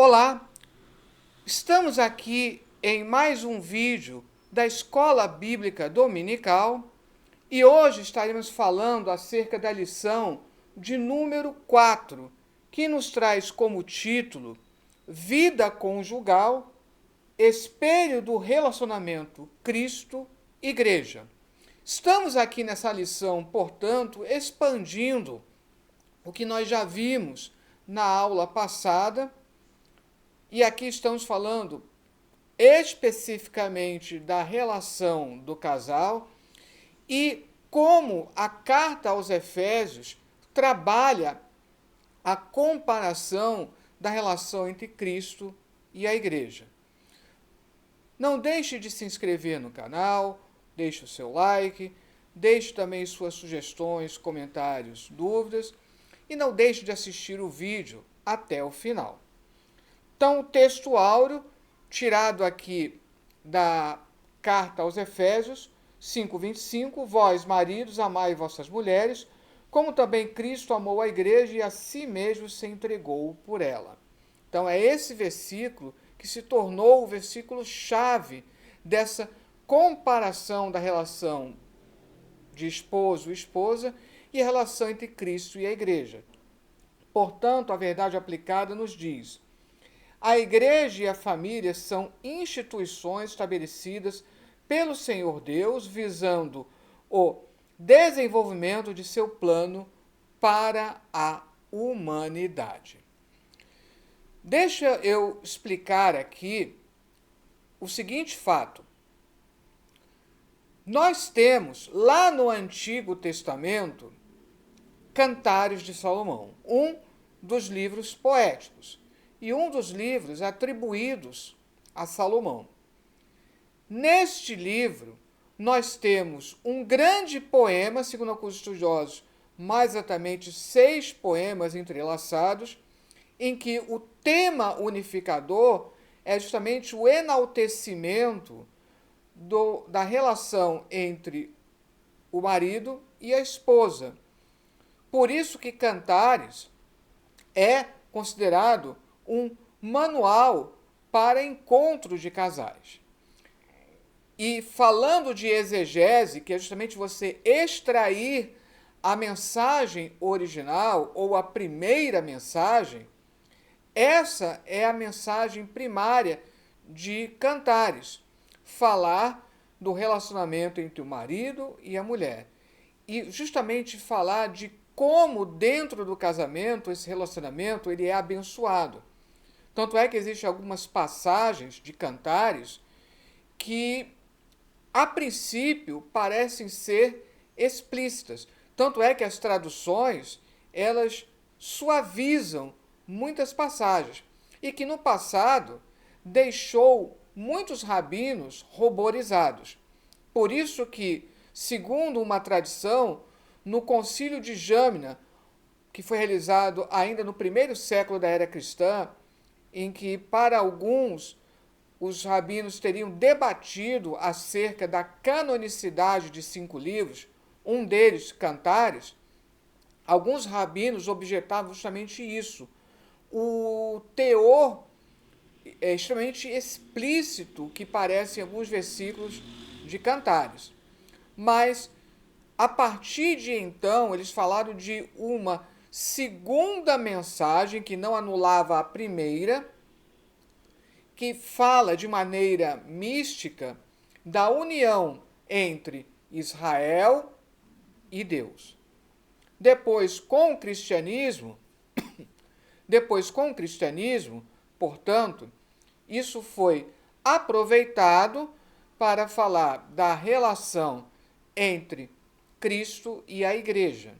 Olá, estamos aqui em mais um vídeo da Escola Bíblica Dominical e hoje estaremos falando acerca da lição de número 4, que nos traz como título Vida Conjugal, Espelho do Relacionamento Cristo-Igreja. Estamos aqui nessa lição, portanto, expandindo o que nós já vimos na aula passada. E aqui estamos falando especificamente da relação do casal e como a carta aos Efésios trabalha a comparação da relação entre Cristo e a igreja. Não deixe de se inscrever no canal, deixe o seu like, deixe também suas sugestões, comentários, dúvidas e não deixe de assistir o vídeo até o final. Então, o texto áureo, tirado aqui da carta aos Efésios 5:25, vós, maridos, amai vossas mulheres, como também Cristo amou a igreja e a si mesmo se entregou por ela. Então, é esse versículo que se tornou o versículo-chave dessa comparação da relação de esposo e esposa e a relação entre Cristo e a igreja. Portanto, a verdade aplicada nos diz: a igreja e a família são instituições estabelecidas pelo Senhor Deus, visando o desenvolvimento de seu plano para a humanidade. Deixa eu explicar aqui o seguinte fato. Nós temos lá no Antigo Testamento Cantares de Salomão, um dos livros poéticos e um dos livros atribuídos a Salomão. Neste livro, nós temos um grande poema, segundo alguns estudiosos, mais exatamente 6 poemas entrelaçados, em que o tema unificador é justamente o enaltecimento da relação entre o marido e a esposa. Por isso que Cantares é considerado um manual para encontros de casais. E falando de exegese, que é justamente você extrair a mensagem original ou a primeira mensagem, essa é a mensagem primária de Cantares. Falar do relacionamento entre o marido e a mulher. E justamente falar de como dentro do casamento esse relacionamento ele é abençoado. Tanto é que existem algumas passagens de Cantares que, a princípio, parecem ser explícitas. Tanto é que as traduções, elas suavizam muitas passagens. E que no passado deixou muitos rabinos ruborizados. Por isso que, segundo uma tradição, no Concílio de Jâmina, que foi realizado ainda no primeiro século da era cristã, em que, para alguns, os rabinos teriam debatido acerca da canonicidade de 5 livros, um deles, Cantares, alguns rabinos objetavam justamente isso. O teor é extremamente explícito que parece em alguns versículos de Cantares. Mas, a partir de então, eles falaram de uma segunda mensagem que não anulava a primeira, que fala de maneira mística da união entre Israel e Deus. Depois, com o cristianismo, portanto, isso foi aproveitado para falar da relação entre Cristo e a igreja.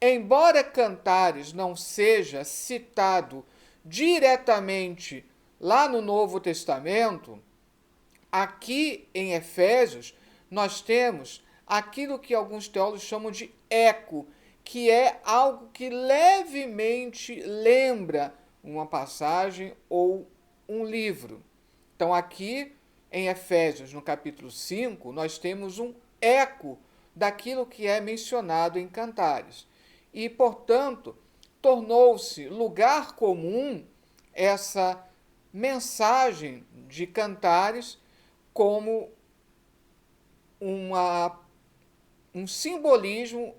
Embora Cantares não seja citado diretamente lá no Novo Testamento, aqui em Efésios nós temos aquilo que alguns teólogos chamam de eco, que é algo que levemente lembra uma passagem ou um livro. Então aqui em Efésios, no capítulo 5, nós temos um eco daquilo que é mencionado em Cantares. E, portanto, tornou-se lugar comum essa mensagem de Cantares como um simbolismo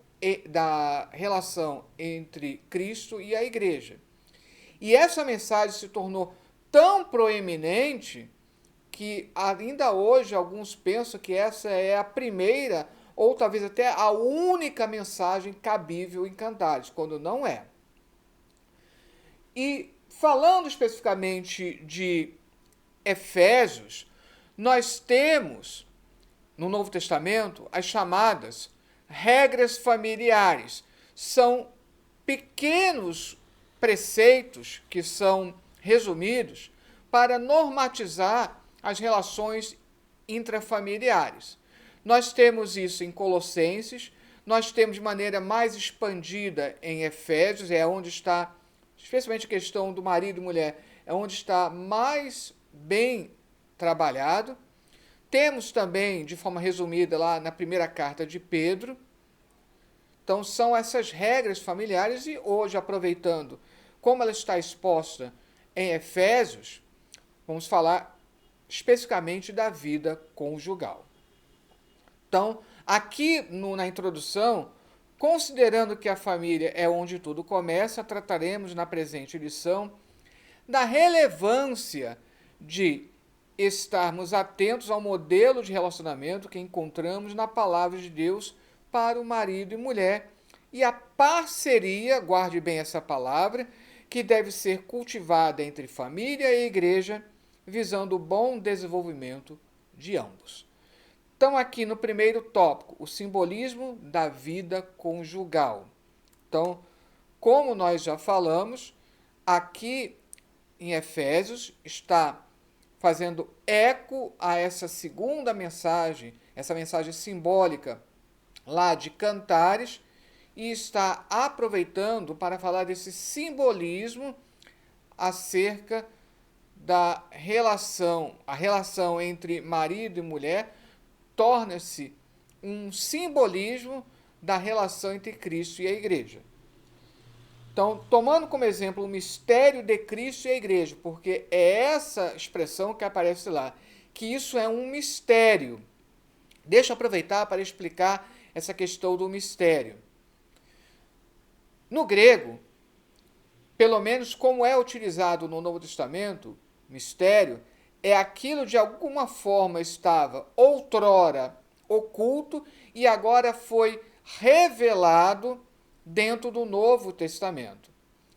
da relação entre Cristo e a igreja. E essa mensagem se tornou tão proeminente que ainda hoje alguns pensam que essa é a primeira ou talvez até a única mensagem cabível em Cantares, quando não é. E falando especificamente de Efésios, nós temos no Novo Testamento as chamadas regras familiares. São pequenos preceitos que são resumidos para normatizar as relações intrafamiliares. Nós temos isso em Colossenses, nós temos de maneira mais expandida em Efésios, é onde está, especialmente a questão do marido e mulher, é onde está mais bem trabalhado. Temos também, de forma resumida, lá na primeira carta de Pedro. Então, são essas regras familiares e hoje, aproveitando como ela está exposta em Efésios, vamos falar especificamente da vida conjugal. Então, aqui na introdução, considerando que a família é onde tudo começa, trataremos na presente lição da relevância de estarmos atentos ao modelo de relacionamento que encontramos na palavra de Deus para o marido e mulher e a parceria, guarde bem essa palavra, que deve ser cultivada entre família e igreja, visando o bom desenvolvimento de ambos. Então, aqui no primeiro tópico, o simbolismo da vida conjugal. Então, como nós já falamos, aqui em Efésios está fazendo eco a essa segunda mensagem, essa mensagem simbólica lá de Cantares, e está aproveitando para falar desse simbolismo acerca da relação, a relação entre marido e mulher torna-se um simbolismo da relação entre Cristo e a igreja. Então, tomando como exemplo o mistério de Cristo e a igreja, porque é essa expressão que aparece lá, que isso é um mistério. Deixa eu aproveitar para explicar essa questão do mistério. No grego, pelo menos como é utilizado no Novo Testamento, mistério é aquilo de alguma forma estava outrora oculto e agora foi revelado dentro do Novo Testamento.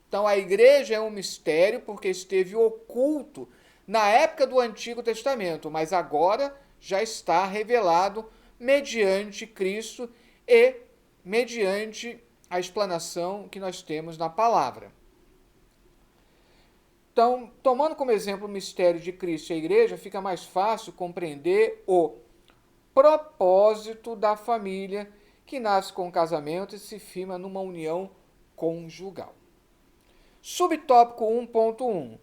Então a igreja é um mistério porque esteve oculto na época do Antigo Testamento, mas agora já está revelado mediante Cristo e mediante a explanação que nós temos na palavra. Então, tomando como exemplo o mistério de Cristo e a igreja, fica mais fácil compreender o propósito da família que nasce com o casamento e se firma numa união conjugal. Subtópico 1.1.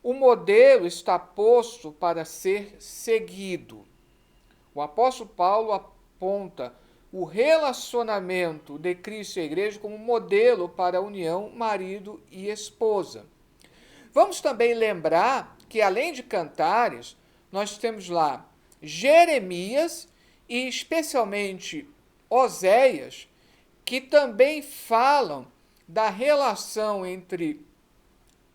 O modelo está posto para ser seguido. O apóstolo Paulo aponta o relacionamento de Cristo e a igreja como modelo para a união marido e esposa. Vamos também lembrar que, além de Cantares, nós temos lá Jeremias e especialmente Oséias, que também falam da relação entre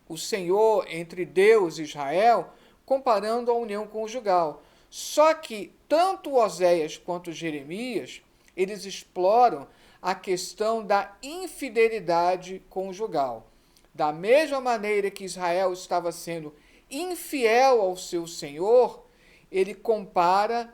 o Senhor, entre Deus e Israel, comparando a união conjugal. Só que tanto Oséias quanto Jeremias, eles exploram a questão da infidelidade conjugal. Da mesma maneira que Israel estava sendo infiel ao seu Senhor, ele compara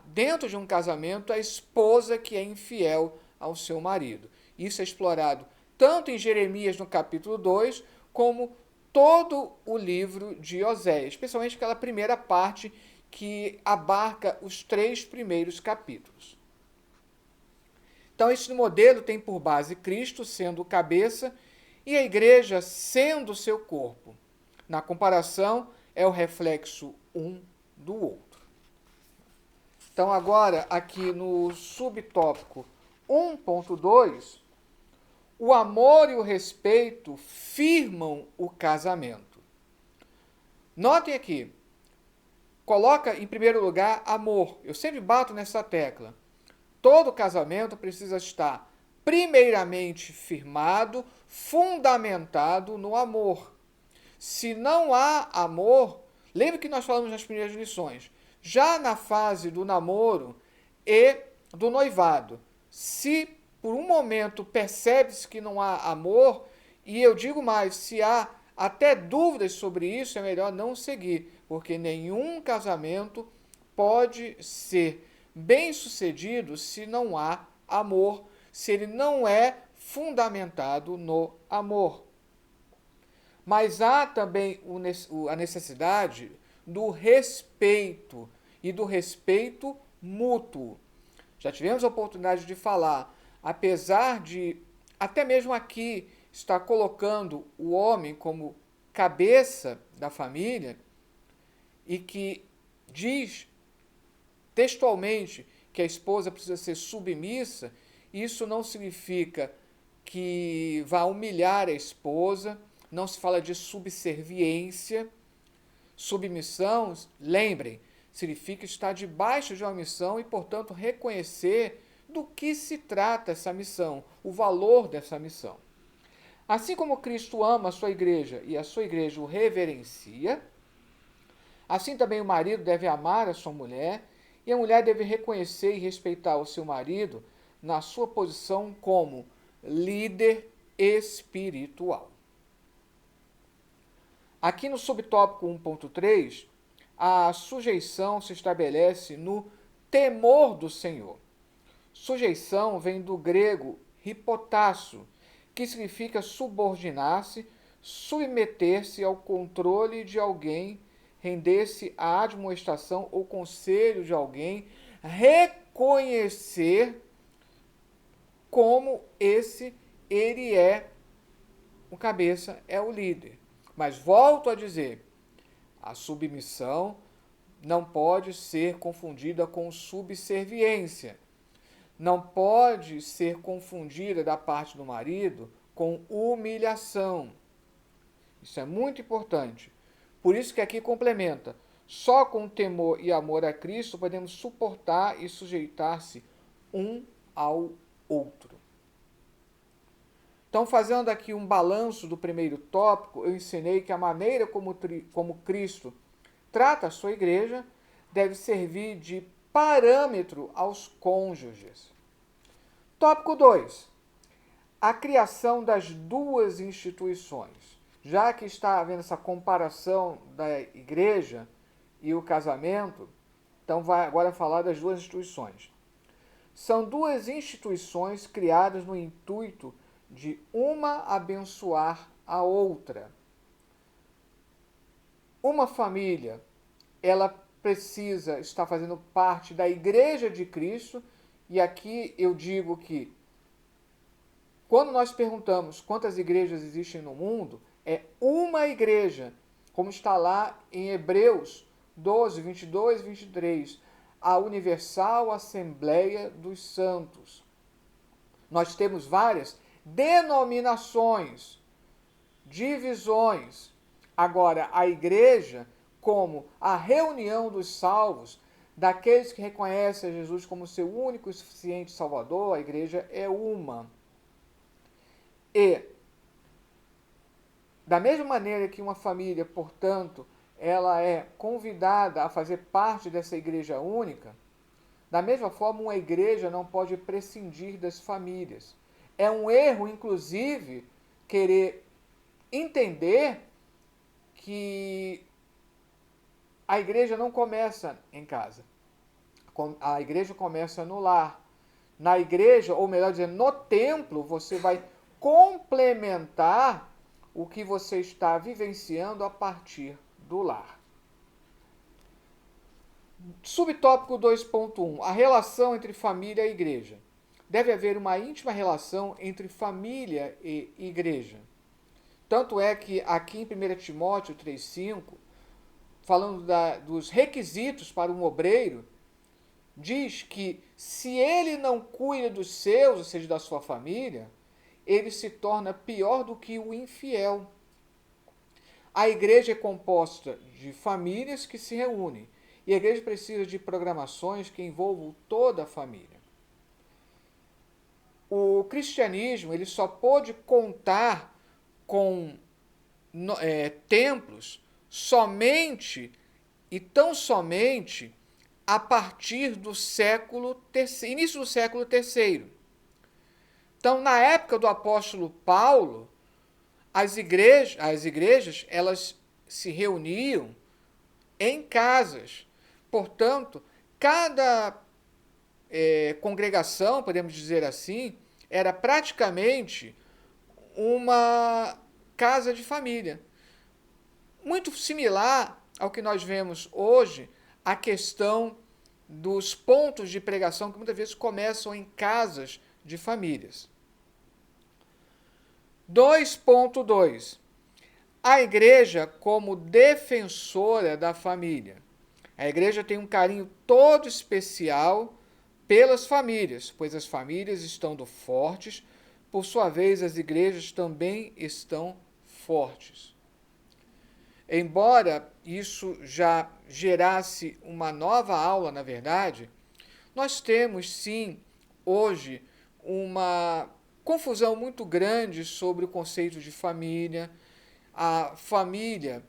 dentro de um casamento a esposa que é infiel ao seu marido. Isso é explorado tanto em Jeremias no capítulo 2, como todo o livro de Oséias, especialmente aquela primeira parte que abarca os 3 primeiros capítulos. Então, esse modelo tem por base Cristo sendo o cabeça e a igreja sendo o seu corpo. Na comparação, é o reflexo um do outro. Então, agora, aqui no subtópico 1.2, o amor e o respeito firmam o casamento. Notem aqui, coloca em primeiro lugar amor. Eu sempre bato nessa tecla. Todo casamento precisa estar primeiramente firmado, fundamentado no amor. Se não há amor, lembre que nós falamos nas primeiras lições, já na fase do namoro e do noivado, se por um momento percebe-se que não há amor, e eu digo mais, se há até dúvidas sobre isso, é melhor não seguir, porque nenhum casamento pode ser bem-sucedido se não há amor, se ele não é fundamentado no amor. Mas há também a necessidade do respeito e do respeito mútuo. Já tivemos a oportunidade de falar, apesar de até mesmo aqui estar colocando o homem como cabeça da família e que diz textualmente que a esposa precisa ser submissa, isso não significa que vá humilhar a esposa, não se fala de subserviência. Submissão, lembrem, significa estar debaixo de uma missão e, portanto, reconhecer do que se trata essa missão, o valor dessa missão. Assim como Cristo ama a sua igreja e a sua igreja o reverencia, assim também o marido deve amar a sua mulher e a mulher deve reconhecer e respeitar o seu marido na sua posição como líder espiritual. Aqui no subtópico 1.3, a sujeição se estabelece no temor do Senhor. Sujeição vem do grego hipotasso, que significa subordinar-se, submeter-se ao controle de alguém, render-se à admoestação ou conselho de alguém, reconhecer como ele é o cabeça, é o líder. Mas volto a dizer, a submissão não pode ser confundida com subserviência. Não pode ser confundida da parte do marido com humilhação. Isso é muito importante. Por isso que aqui complementa. Só com temor e amor a Cristo podemos suportar e sujeitar-se um ao outro. Então, fazendo aqui um balanço do primeiro tópico, eu ensinei que a maneira como Cristo trata a sua igreja deve servir de parâmetro aos cônjuges. Tópico 2. A criação das duas instituições. Já que está havendo essa comparação da igreja e o casamento, então vai agora falar das duas instituições. São duas instituições criadas no intuito de uma abençoar a outra. Uma família, ela precisa estar fazendo parte da Igreja de Cristo, e aqui eu digo que quando nós perguntamos quantas igrejas existem no mundo, é uma igreja, como está lá em Hebreus 12, 22 e 23, a Universal Assembleia dos Santos. Nós temos várias denominações, divisões. Agora, a igreja, como a reunião dos salvos, daqueles que reconhecem a Jesus como seu único e suficiente Salvador, a igreja é uma. E, da mesma maneira que uma família, portanto, ela é convidada a fazer parte dessa igreja única, da mesma forma, uma igreja não pode prescindir das famílias. É um erro, inclusive, querer entender que a igreja não começa em casa. A igreja começa no lar. Na igreja, ou melhor dizendo, no templo, você vai complementar o que você está vivenciando a partir do lar. Subtópico 2.1. A relação entre família e igreja. Deve haver uma íntima relação entre família e igreja. Tanto é que aqui em 1 Timóteo 3,5, falando dos requisitos para um obreiro, diz que se ele não cuida dos seus, ou seja, da sua família, ele se torna pior do que o infiel. A igreja é composta de famílias que se reúnem. E a igreja precisa de programações que envolvam toda a família. O cristianismo ele só pôde contar com templos somente e tão somente a partir do início do século III. Então, na época do apóstolo Paulo, as igrejas elas se reuniam em casas. Portanto, cada congregação, podemos dizer assim, era praticamente uma casa de família. Muito similar ao que nós vemos hoje, a questão dos pontos de pregação que muitas vezes começam em casas de famílias. 2.2. A igreja como defensora da família. A igreja tem um carinho todo especial pelas famílias, pois as famílias estando fortes, por sua vez as igrejas também estão fortes. Embora isso já gerasse uma nova aula, na verdade, nós temos sim hoje uma confusão muito grande sobre o conceito de família, a família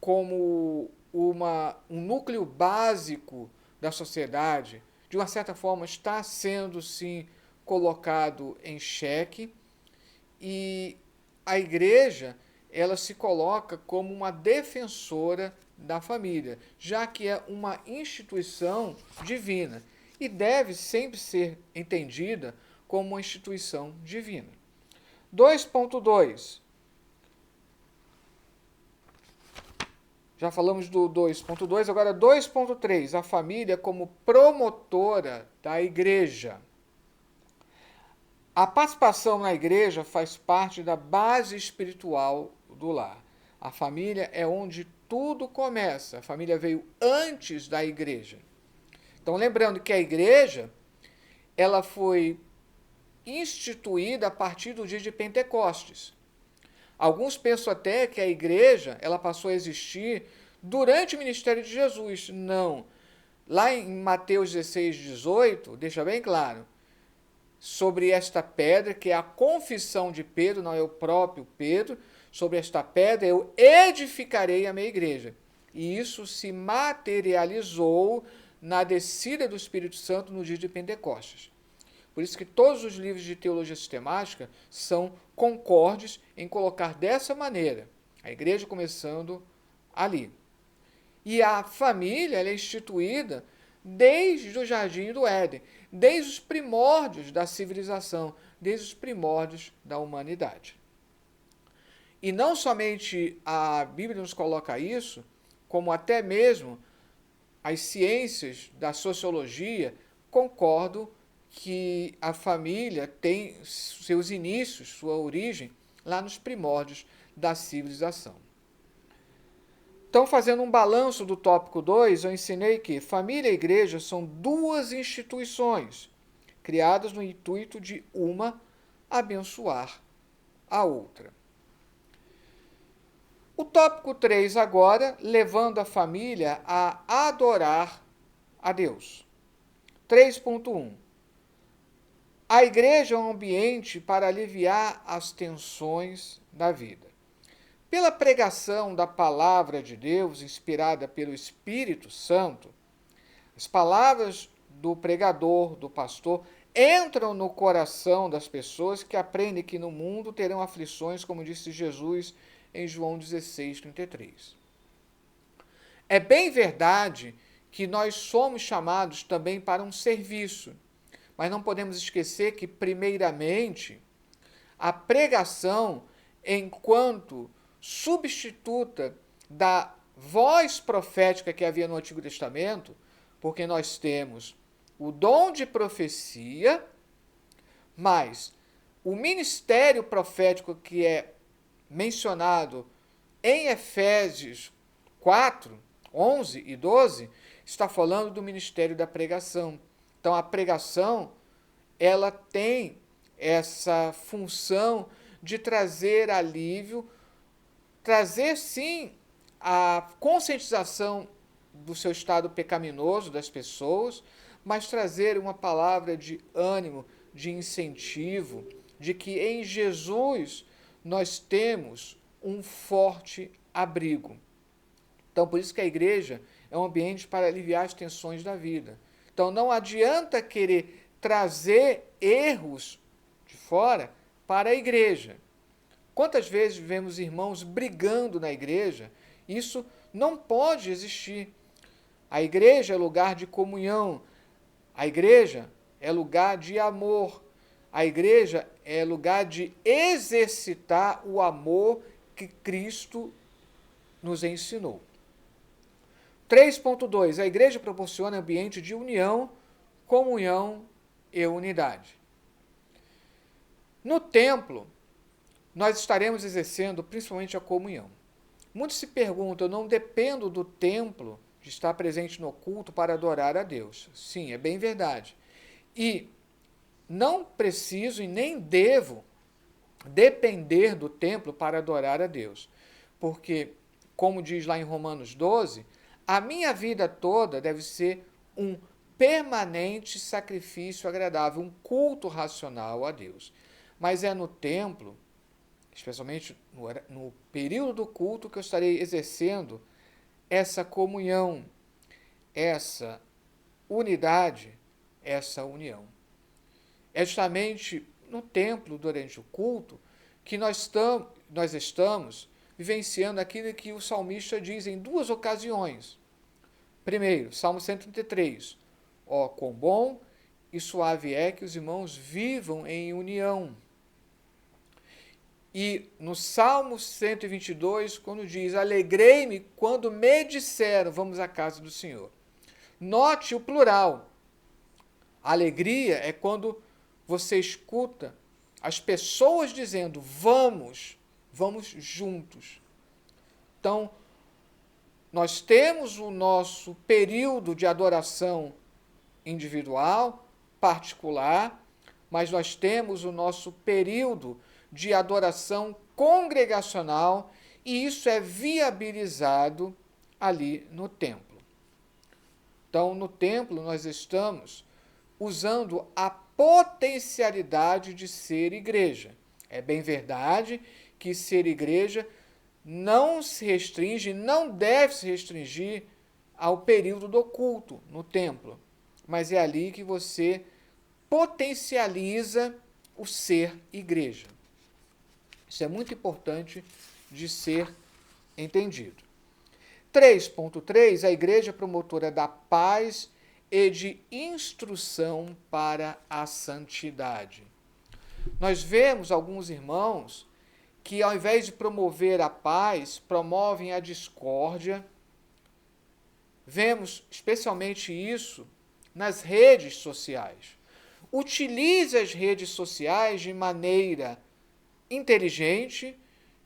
como um núcleo básico da sociedade, de uma certa forma está sendo sim colocado em xeque, e a igreja ela se coloca como uma defensora da família, já que é uma instituição divina e deve sempre ser entendida como uma instituição divina. 2.2. Já falamos do 2.2, agora 2.3, a família como promotora da igreja. A participação na igreja faz parte da base espiritual do lar. A família é onde tudo começa. A família veio antes da igreja. Então, lembrando que a igreja ela foi instituída a partir do dia de Pentecostes. Alguns pensam até que a igreja ela passou a existir durante o ministério de Jesus. Não. Lá em Mateus 16, 18, deixa bem claro, sobre esta pedra, que é a confissão de Pedro, não é o próprio Pedro, sobre esta pedra eu edificarei a minha igreja. E isso se materializou na descida do Espírito Santo no dia de Pentecostes. Por isso que todos os livros de teologia sistemática são concordes em colocar dessa maneira, a igreja começando ali. E a família ela é instituída desde o Jardim do Éden, desde os primórdios da civilização, desde os primórdios da humanidade. E não somente a Bíblia nos coloca isso, como até mesmo as ciências da sociologia concordam que a família tem seus inícios, sua origem, lá nos primórdios da civilização. Então, fazendo um balanço do tópico 2, eu ensinei que família e igreja são duas instituições criadas no intuito de uma abençoar a outra. O tópico 3 agora, levando a família a adorar a Deus. 3.1. A igreja é um ambiente para aliviar as tensões da vida. Pela pregação da palavra de Deus, inspirada pelo Espírito Santo, as palavras do pregador, do pastor, entram no coração das pessoas que aprendem que no mundo terão aflições, como disse Jesus em João 16:33. É bem verdade que nós somos chamados também para um serviço, mas não podemos esquecer que, primeiramente, a pregação, enquanto substituta da voz profética que havia no Antigo Testamento, porque nós temos o dom de profecia, mas o ministério profético que é mencionado em Efésios 4, 11 e 12, está falando do ministério da pregação. Então, a pregação, ela tem essa função de trazer alívio trazer sim a conscientização do seu estado pecaminoso das pessoas, mas trazer uma palavra de ânimo, de incentivo, de que em Jesus nós temos um forte abrigo. Então, por isso que a igreja é um ambiente para aliviar as tensões da vida. Então, não adianta querer trazer erros de fora para a igreja. Quantas vezes vemos irmãos brigando na igreja? Isso não pode existir. A igreja é lugar de comunhão. A igreja é lugar de amor. A igreja é lugar de exercitar o amor que Cristo nos ensinou. 3.2. A igreja proporciona ambiente de união, comunhão e unidade. No templo, nós estaremos exercendo principalmente a comunhão. Muitos se perguntam, eu não dependo do templo de estar presente no culto para adorar a Deus. Sim, é bem verdade. E não preciso e nem devo depender do templo para adorar a Deus. Porque, como diz lá em Romanos 12, a minha vida toda deve ser um permanente sacrifício agradável, um culto racional a Deus. Mas é no templo, especialmente no período do culto, que eu estarei exercendo essa comunhão, essa unidade, essa união. É justamente no templo, durante o culto, que nós estamos vivenciando aquilo que o salmista diz em duas ocasiões. Primeiro, Salmo 133. Ó, quão bom e suave é que os irmãos vivam em união. E no Salmo 122, quando diz, alegrei-me quando me disseram, vamos à casa do Senhor. Note o plural. Alegria é quando você escuta as pessoas dizendo, vamos juntos. Então, nós temos o nosso período de adoração individual, particular, mas nós temos o nosso período de adoração congregacional e isso é viabilizado ali no templo. Então, no templo nós estamos usando a potencialidade de ser igreja. É bem verdade que ser igreja não se restringe, não deve se restringir ao período do culto no templo, mas é ali que você potencializa o ser igreja. Isso é muito importante de ser entendido. 3.3, a igreja é promotora da paz e de instrução para a santidade. Nós vemos alguns irmãos que, ao invés de promover a paz, promovem a discórdia. Vemos especialmente isso nas redes sociais. Utilize as redes sociais de maneira inteligente,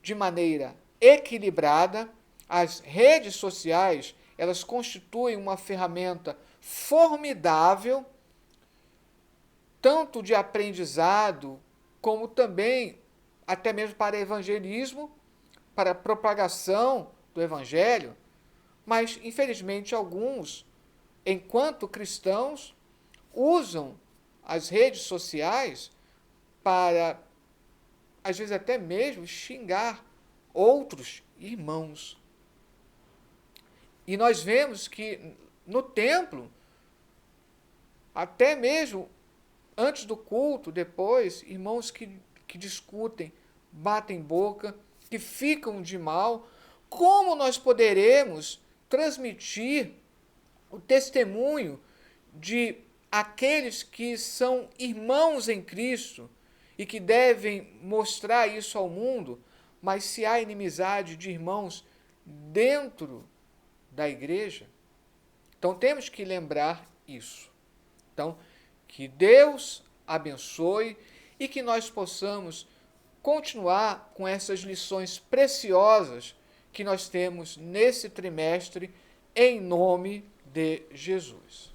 de maneira equilibrada. As redes sociais, elas constituem uma ferramenta formidável, tanto de aprendizado, como também, até mesmo para evangelismo, para propagação do evangelho, mas, infelizmente, alguns, enquanto cristãos, usam as redes sociais para, às vezes, até mesmo xingar outros irmãos. E nós vemos que no templo, até mesmo antes do culto, depois, irmãos que discutem, batem boca, que ficam de mal, como nós poderemos transmitir o testemunho de aqueles que são irmãos em Cristo e que devem mostrar isso ao mundo, mas se há inimizade de irmãos dentro da igreja? Então temos que lembrar isso. Então, que Deus abençoe e que nós possamos continuar com essas lições preciosas que nós temos nesse trimestre, em nome de Jesus.